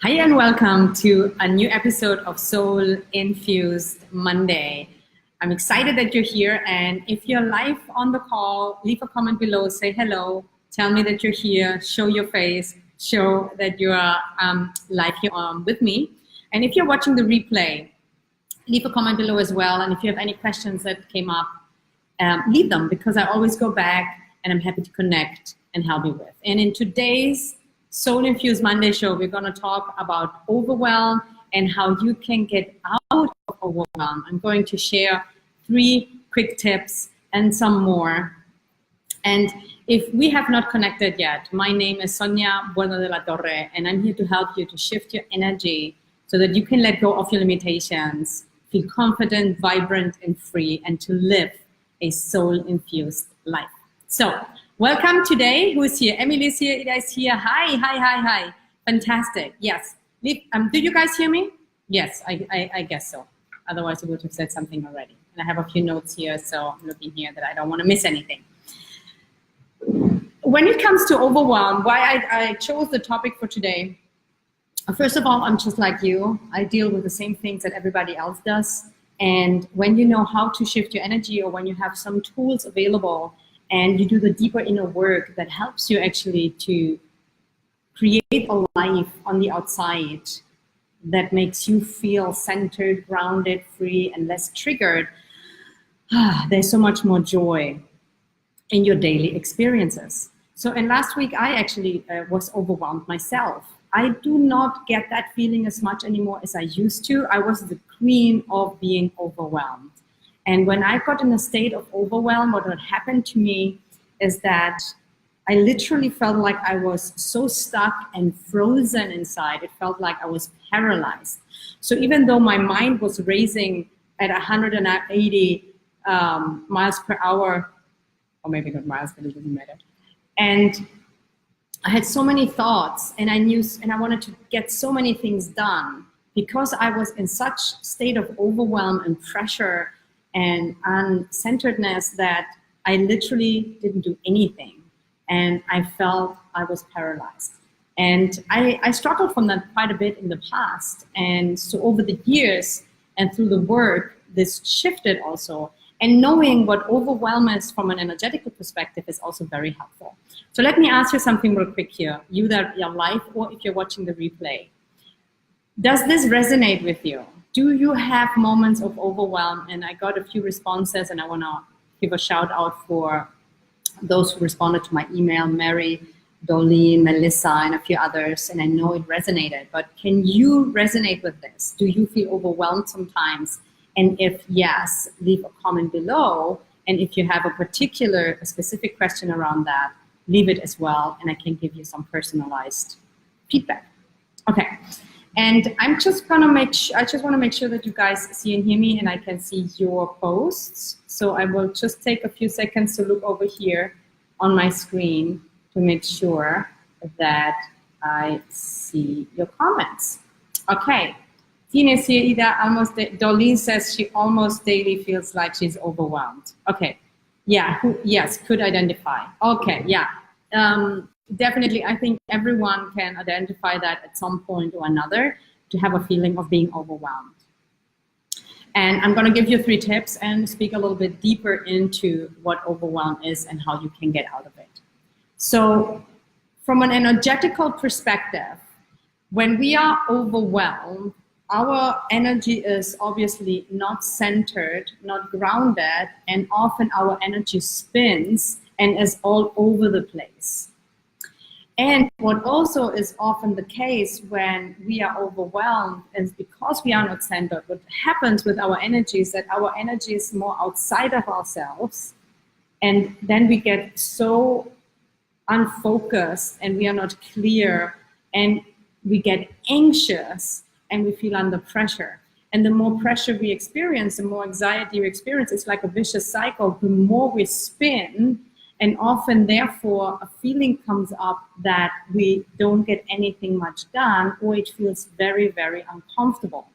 Hi and welcome to a new episode of Soul Infused Monday. I'm excited that you're here, and if you're live on the call, leave a comment below, say hello, tell me that you're here, show your face, show that you are live here with me. And if you're watching the replay, leave a comment below as well, and if you have any questions that came up, leave them, because I always go back and I'm happy to connect and help you with. And in today's Soul Infused Monday show, we're going to talk about overwhelm and how you can get out of overwhelm. I'm going to share 3 quick tips and some more. And if we have not connected yet, my name is Sonia Bueno de la Torre, and I'm here to help you to shift your energy so that you can let go of your limitations, feel confident, vibrant, and free, and to live a soul-infused life. So, welcome today. Who is here? Emily is here. Ida is here. Hi. Fantastic. Yes. Do you guys hear me? Yes, I guess so. Otherwise, I would have said something already. And I have a few notes here, so I'm looking here that I don't want to miss anything. When it comes to overwhelm, why I chose the topic for today, first of all, I'm just like you. I deal with the same things that everybody else does. And when you know how to shift your energy, or when you have some tools available, and you do the deeper inner work that helps you actually to create a life on the outside that makes you feel centered, grounded, free, and less triggered, there's so much more joy in your daily experiences. So, and last week I actually was overwhelmed myself. I do not get that feeling as much anymore as I used to. I was the queen of being overwhelmed. And when I got in a state of overwhelm, what had happened to me is that I literally felt like I was so stuck and frozen inside. It felt like I was paralyzed. So even though my mind was racing at 180 miles per hour, or maybe not miles, but it doesn't matter. And I had so many thoughts, and I wanted to get so many things done because I was in such state of overwhelm and pressure and uncenteredness that I literally didn't do anything. And I felt I was paralyzed. And I struggled from that quite a bit in the past. And so over the years and through the work, this shifted also. And knowing what overwhelm is from an energetical perspective is also very helpful. So let me ask you something real quick here, you that are live or if you're watching the replay. Does this resonate with you? Do you have moments of overwhelm? And I got a few responses, and I want to give a shout out for those who responded to my email, Mary, Dolene, Melissa, and a few others, and I know it resonated. But can you resonate with this? Do you feel overwhelmed sometimes? And if yes, leave a comment below. And if you have a specific question around that, leave it as well, and I can give you some personalized feedback. Okay. And I'm just gonna I just want to make sure that you guys see and hear me, and I can see your posts. So I will just take a few seconds to look over here on my screen to make sure that I see your comments. Okay. Tina is here. Dolene says she almost daily feels like she's overwhelmed. Okay. Yeah. Yes. Could identify. Okay. Yeah. Definitely, I think everyone can identify that at some point or another, to have a feeling of being overwhelmed. And I'm going to give you 3 tips and speak a little bit deeper into what overwhelm is and how you can get out of it. So from an energetical perspective, when we are overwhelmed, our energy is obviously not centered, not grounded, and often our energy spins and is all over the place. And what also is often the case when we are overwhelmed is because we are not centered. What happens with our energy is that our energy is more outside of ourselves, and then we get so unfocused and we are not clear, and we get anxious and we feel under pressure. And the more pressure we experience, the more anxiety we experience. It's like a vicious cycle. The more we spin, and often, therefore, a feeling comes up that we don't get anything much done, or it feels very, very uncomfortable.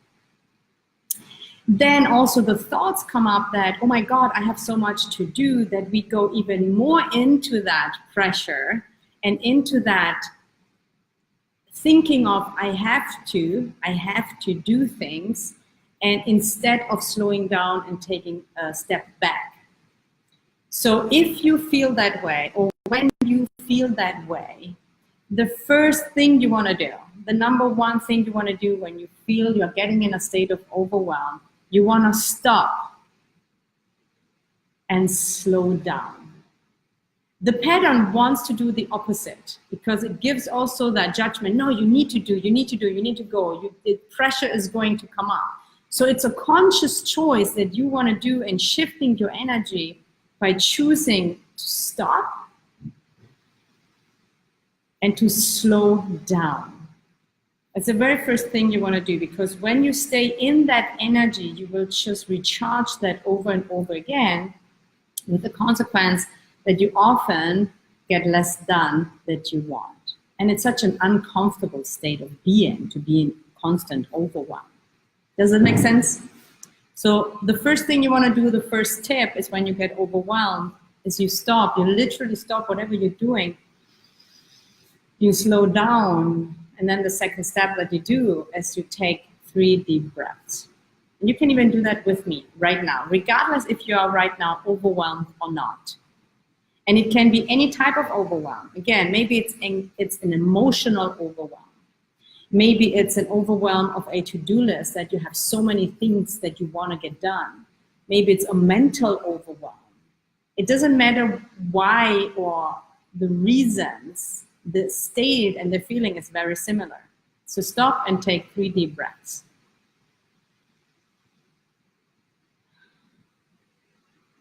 Then also the thoughts come up that, oh my God, I have so much to do, that we go even more into that pressure and into that thinking of I have to do things, and instead of slowing down and taking a step back. So if you feel that way, or when you feel that way, the first thing you want to do, the number one thing you want to do when you feel you're getting in a state of overwhelm, you want to stop and slow down. The pattern wants to do the opposite because it gives also that judgment. No, you need to go. The pressure is going to come up. So it's a conscious choice that you want to do in shifting your energy by choosing to stop and to slow down. It's the very first thing you want to do, because when you stay in that energy, you will just recharge that over and over again, with the consequence that you often get less done that you want. And it's such an uncomfortable state of being, to be in constant overwhelm. Does that make sense? So the first thing you want to do, the first tip is when you get overwhelmed, is you stop. You literally stop whatever you're doing. You slow down. And then the second step that you do is you take 3 deep breaths. And you can even do that with me right now, regardless if you are right now overwhelmed or not. And it can be any type of overwhelm. Again, maybe it's an emotional overwhelm. Maybe it's an overwhelm of a to-do list, that you have so many things that you want to get done. Maybe it's a mental overwhelm. It doesn't matter why or the reasons, the state and the feeling is very similar. So stop and take 3 deep breaths.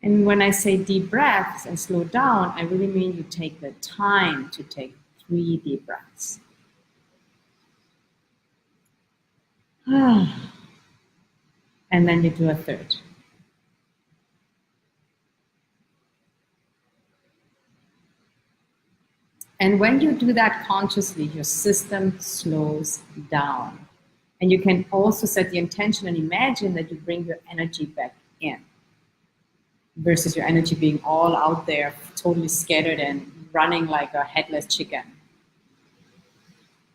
And when I say deep breaths and slow down, I really mean you take the time to take 3 deep breaths. And then you do a third. And when you do that consciously, your system slows down. And you can also set the intention and imagine that you bring your energy back in, versus your energy being all out there, totally scattered and running like a headless chicken.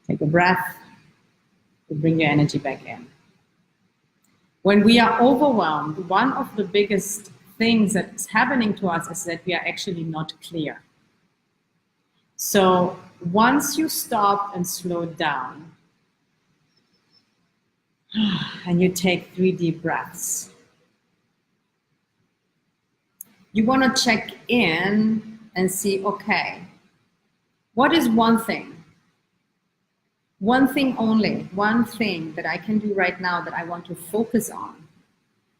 Take a breath. To bring your energy back in. When we are overwhelmed, one of the biggest things that is happening to us is that we are actually not clear. So once you stop and slow down, and you take 3 deep breaths, you want to check in and see, okay, what is one thing only, one thing that I can do right now that I want to focus on,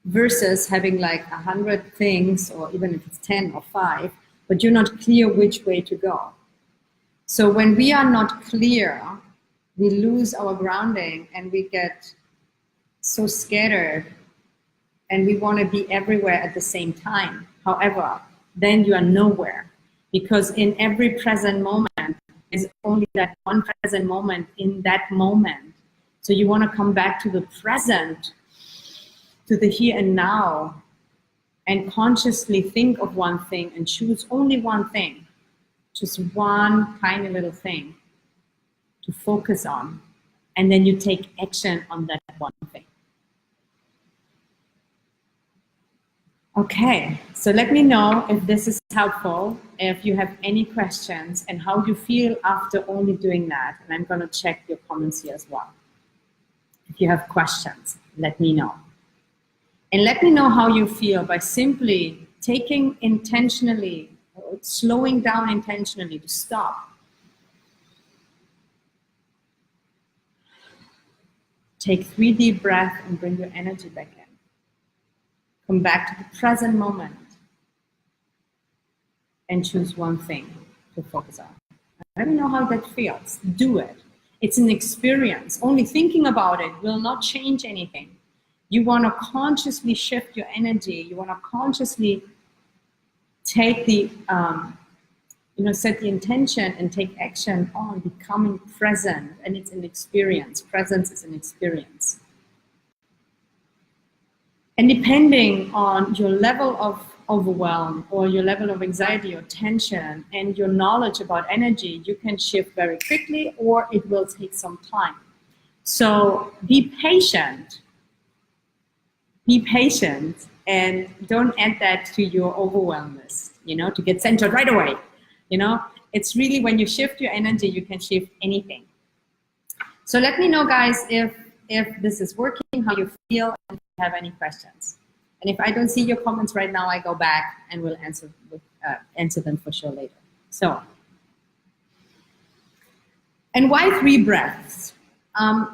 versus having like 100 things, or even if it's 10 or 5, but you're not clear which way to go. So when we are not clear, we lose our grounding and we get so scattered and we want to be everywhere at the same time. However, then you are nowhere, because in every present moment, is only that one present moment in that moment. So you want to come back to the present, to the here and now, and consciously think of one thing and choose only one thing, just one tiny little thing to focus on. And then you take action on that one thing. Okay, so let me know if this is helpful, if you have any questions, and how you feel after only doing that. And I'm going to check your comments here as well. If you have questions, let me know. And let me know how you feel by simply taking intentionally, or slowing down intentionally to stop. Take 3 deep breaths and bring your energy back in. Come back to the present moment and choose one thing to focus on. Let me know how that feels. Do it. It's an experience. Only thinking about it will not change anything. You want to consciously shift your energy. You want to consciously take the, set the intention and take action on becoming present. And it's an experience. Presence is an experience. And depending on your level of overwhelm or your level of anxiety or tension and your knowledge about energy, you can shift very quickly or it will take some time. So be patient and don't add that to your overwhelm list, to get centered right away. It's really when you shift your energy, you can shift anything. So let me know, guys, if this is working, how you feel, and if you have any questions. And if I don't see your comments right now, I go back and will answer them for sure later. So, and why 3 breaths?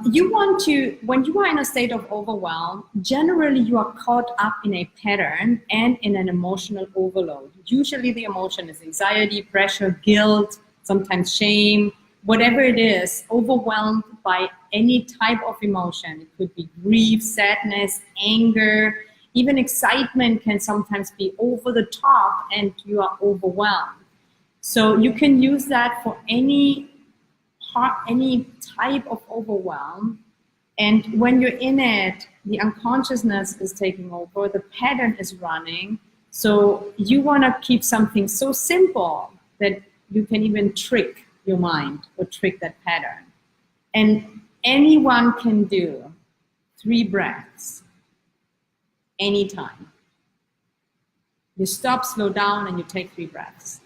You want to, when you are in a state of overwhelm, generally you are caught up in a pattern and in an emotional overload. Usually the emotion is anxiety, pressure, guilt, sometimes shame, whatever it is, overwhelmed by any type of emotion. It could be grief, sadness, anger, even excitement can sometimes be over the top and you are overwhelmed. So you can use that for any type of overwhelm. And when you're in it, the unconsciousness is taking over, the pattern is running. So you want to keep something so simple that you can even trick your mind or trick that pattern. And anyone can do 3 breaths anytime. You stop, slow down, and you take 3 breaths.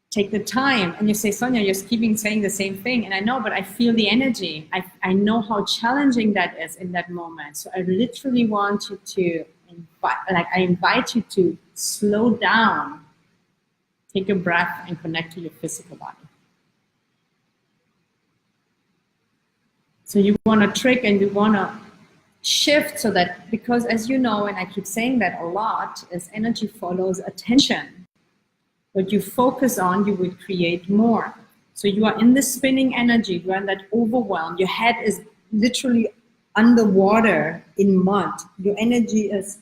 Take the time, and you say, Sonia, you're keeping saying the same thing, and I know, but I feel the energy. I know how challenging that is in that moment. So I literally want you to invite you to slow down, take a breath, and connect to your physical body. So you want to trick and you want to shift so that, because as you know, and I keep saying that a lot, is energy follows attention. What you focus on, you would create more. So you are in the spinning energy, you are in that overwhelm. Your head is literally underwater in mud. Your energy is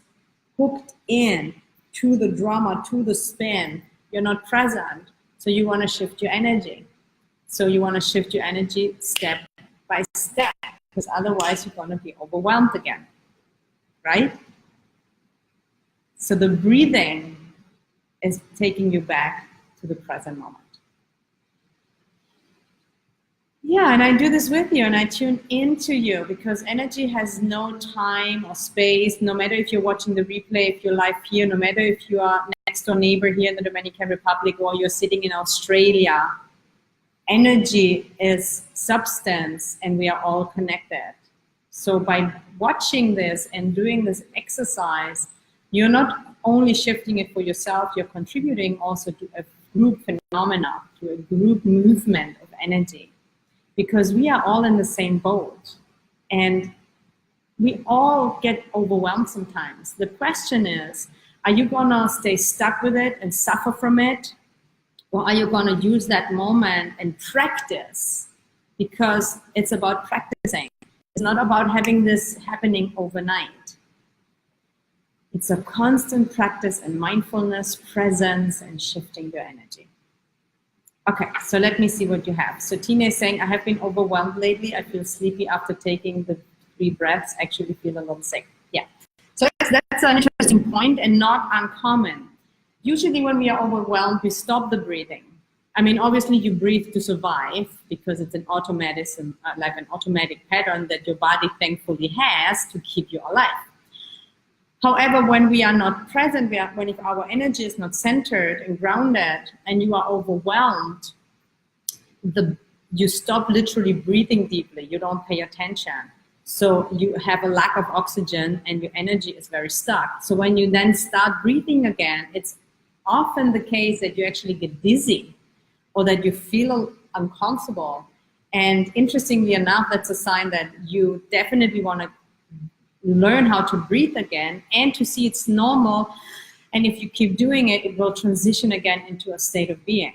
hooked in to the drama, to the spin. You're not present. So you want to shift your energy. So you want to shift your energy step by step, because otherwise you're going to be overwhelmed again, right? So the breathing is taking you back to the present moment. Yeah, and I do this with you and I tune into you because energy has no time or space, no matter if you're watching the replay, if you're live here, no matter if you are next door neighbor here in the Dominican Republic or you're sitting in Australia. Energy is substance and we are all connected. So by watching this and doing this exercise, you're not only shifting it for yourself, you're contributing also to a group phenomena, to a group movement of energy. Because we are all in the same boat. And we all get overwhelmed sometimes. The question is, are you gonna stay stuck with it and suffer from it? Or are you gonna use that moment and practice? Because it's about practicing. It's not about having this happening overnight. It's a constant practice in mindfulness, presence, and shifting your energy. Okay, so let me see what you have. So Tina is saying, I have been overwhelmed lately. I feel sleepy after taking the 3 breaths. Actually feel a little sick. Yeah. So that's an interesting point and not uncommon. Usually when we are overwhelmed, we stop the breathing. I mean, obviously you breathe to survive because it's an automatic pattern that your body thankfully has to keep you alive. However, when we are not present, if our energy is not centered and grounded and you are overwhelmed, you stop literally breathing deeply. You don't pay attention. So you have a lack of oxygen and your energy is very stuck. So when you then start breathing again, it's often the case that you actually get dizzy or that you feel uncomfortable. And interestingly enough, that's a sign that you definitely want to learn how to breathe again and to see it's normal. And if you keep doing it, it will transition again into a state of being.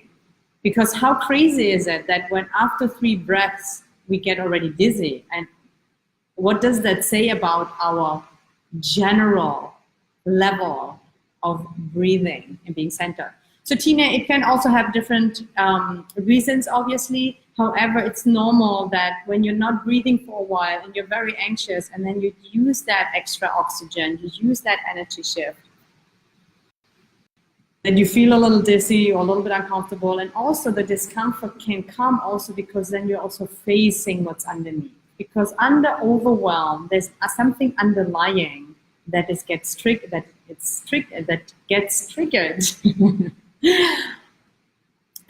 Because how crazy is it that when after 3 breaths, we get already dizzy? And what does that say about our general level of breathing and being centered? So Tina, it can also have different reasons, obviously. However, it's normal that when you're not breathing for a while and you're very anxious and then you use that extra oxygen, you use that energy shift, that you feel a little dizzy or a little bit uncomfortable. And also the discomfort can come also because then you're also facing what's underneath. Because under overwhelm, there's something underlying that gets triggered.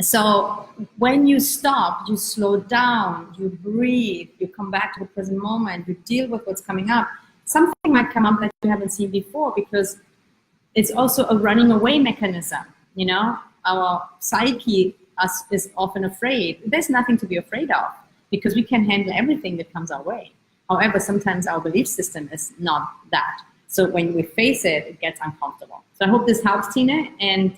So when you stop, you slow down, you breathe, you come back to the present moment, you deal with what's coming up. Something might come up that you haven't seen before, because it's also a running away mechanism. You know, our psyche is often afraid. There's nothing to be afraid of, because we can handle everything that comes our way. However, sometimes our belief system is not that. So when we face it, it gets uncomfortable. So I hope this helps, Tina. And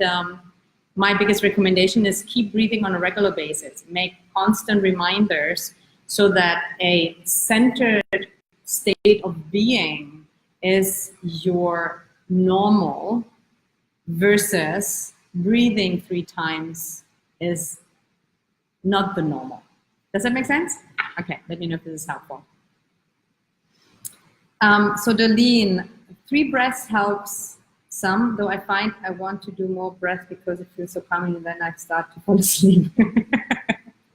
my biggest recommendation is keep breathing on a regular basis. Make constant reminders so that a centered state of being is your normal, versus breathing 3 times is not the normal. Does that make sense? Okay, let me know if this is helpful. So Darlene, 3 breaths helps some, though I find I want to do more breath because it feels so calming, and then I start to fall asleep.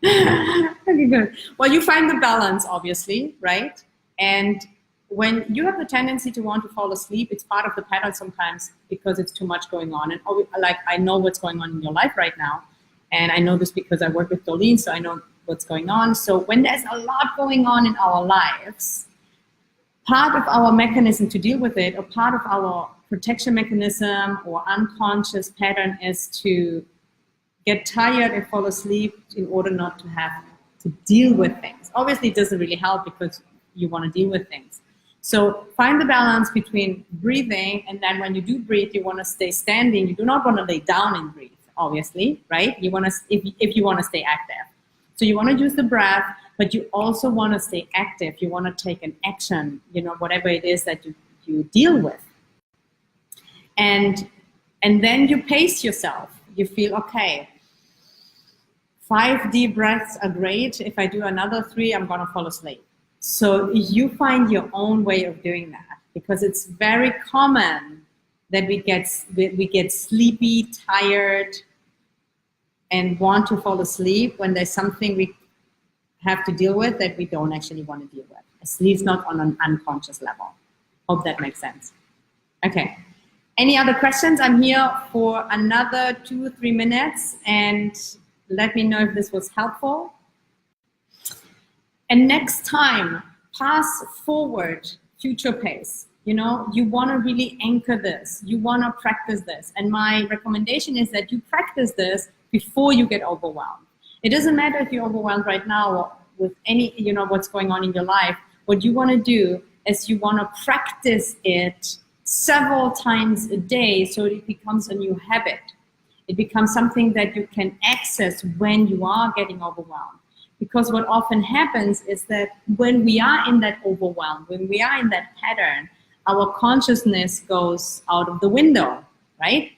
Okay, good. Well, you find the balance, obviously, right? And when you have the tendency to want to fall asleep, it's part of the pattern sometimes because it's too much going on. And like, I know what's going on in your life right now. And I know this because I work with Darlene, so I know what's going on. So when there's a lot going on in our lives, part of our mechanism to deal with it, or part of our protection mechanism or unconscious pattern, is to get tired and fall asleep in order not to have to deal with things. Obviously, it doesn't really help because you want to deal with things. So find the balance between breathing, and then when you do breathe, you want to stay standing. You do not want to lay down and breathe, obviously, right? You want to, if you want to stay active. So you want to use the breath, but you also want to stay active. You want to take an action, you know, whatever it is that you deal with. And then you pace yourself. You feel, okay, 5 deep breaths are great. If I do another 3, I'm going to fall asleep. So you find your own way of doing that, because it's very common that we get sleepy, tired, and want to fall asleep when there's something we have to deal with that we don't actually want to deal with. At least not on an unconscious level. Hope that makes sense. Okay. Any other questions? I'm here for another 2 or 3 minutes, and let me know if this was helpful. And next time, pass forward, future pace. You know, you want to really anchor this. You want to practice this. And my recommendation is that you practice this before you get overwhelmed. It doesn't matter if you're overwhelmed right now or with any, you know, what's going on in your life. What you want to do is you want to practice it several times a day so it becomes a new habit. It becomes something that you can access when you are getting overwhelmed. Because what often happens is that when we are in that overwhelm, when we are in that pattern, our consciousness goes out of the window, right?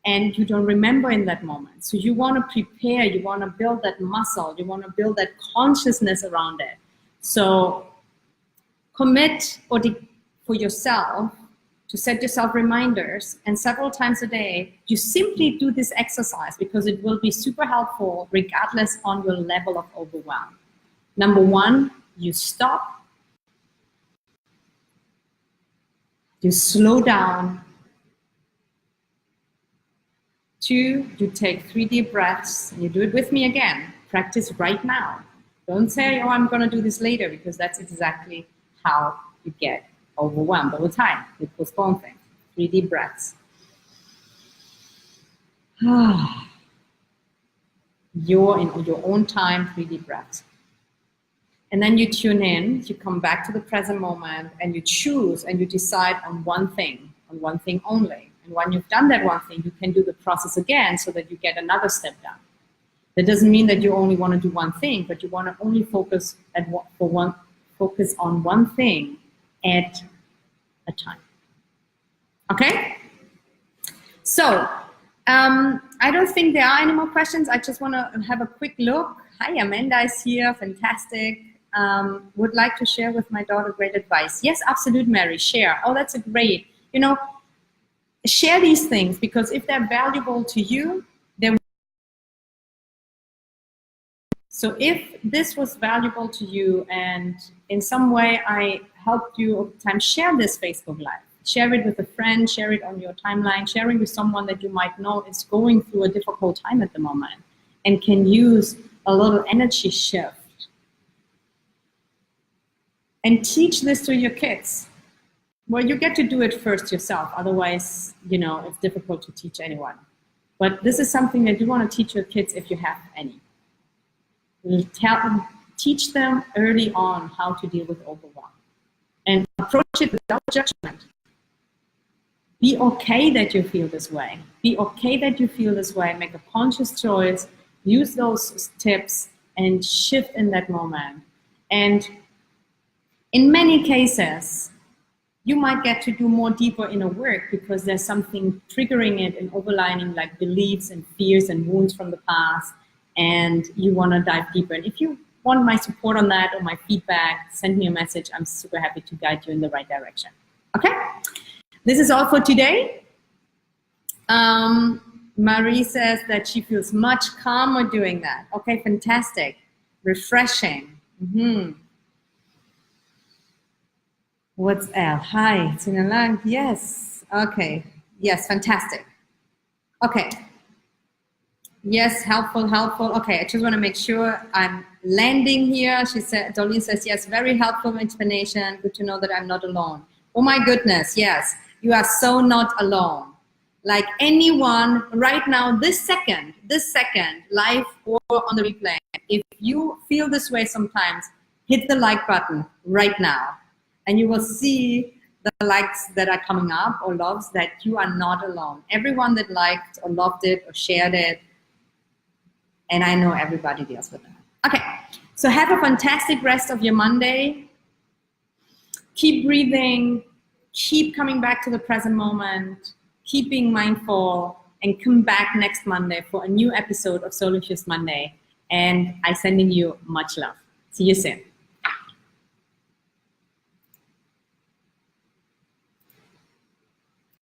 And you don't remember in that moment. So you want to prepare, you want to build that muscle, you want to build that consciousness around it. So commit for yourself to set yourself reminders, and several times a day, you simply do this exercise because it will be super helpful regardless on your level of overwhelm. Number 1, you stop, you slow down. 2, you take 3 deep breaths, and you do it with me again. Practice right now. Don't say, oh, I'm going to do this later, because that's exactly how you get overwhelmed all the time. You postpone things. 3 deep breaths. You're in your own time, 3 deep breaths. And then you tune in, you come back to the present moment, and you choose and you decide on one thing only. And when you've done that one thing, you can do the process again so that you get another step done. That doesn't mean that you only want to do one thing, but you want to only focus on one thing at a time. Okay? So, I don't think there are any more questions. I just want to have a quick look. Hi, Amanda is here. Fantastic. Would like to share with my daughter great advice. Yes, absolute, Mary. Share. Oh, that's a great. You know, share these things, because if they're valuable to you, they're... So if this was valuable to you and in some way I helped you over time, share this Facebook Live. Share it with a friend, share it on your timeline, share it with someone that you might know is going through a difficult time at the moment and can use a little energy shift. And teach this to your kids. Well, you get to do it first yourself. Otherwise, you know, it's difficult to teach anyone. But this is something that you want to teach your kids if you have any. Teach them early on how to deal with overwhelm. And approach it without judgment. Be okay that you feel this way. Be okay that you feel this way. Make a conscious choice. Use those tips and shift in that moment. And in many cases, you might get to do more deeper inner work because there's something triggering it and overlining, like beliefs and fears and wounds from the past, and you want to dive deeper. And if you want my support on that or my feedback, send me a message. I'm super happy to guide you in the right direction. Okay? This is all for today. Marie says that she feels much calmer doing that. Okay, fantastic. Refreshing. What's L? Hi, Sinalang. Yes. Okay. Yes, fantastic. Okay. Yes, helpful. Okay, I just want to make sure I'm landing here. She said, Dolly says, yes, very helpful explanation. Good to know that I'm not alone. Oh my goodness, yes. You are so not alone. Like anyone right now, this second, live or on the replay, if you feel this way sometimes, hit the like button right now. And you will see the likes that are coming up or loves, that you are not alone. Everyone that liked or loved it or shared it, and I know everybody deals with that. Okay, so have a fantastic rest of your Monday. Keep breathing, keep coming back to the present moment, keep being mindful, and come back next Monday for a new episode of Soul Infused Monday. And I'm sending you much love. See you soon.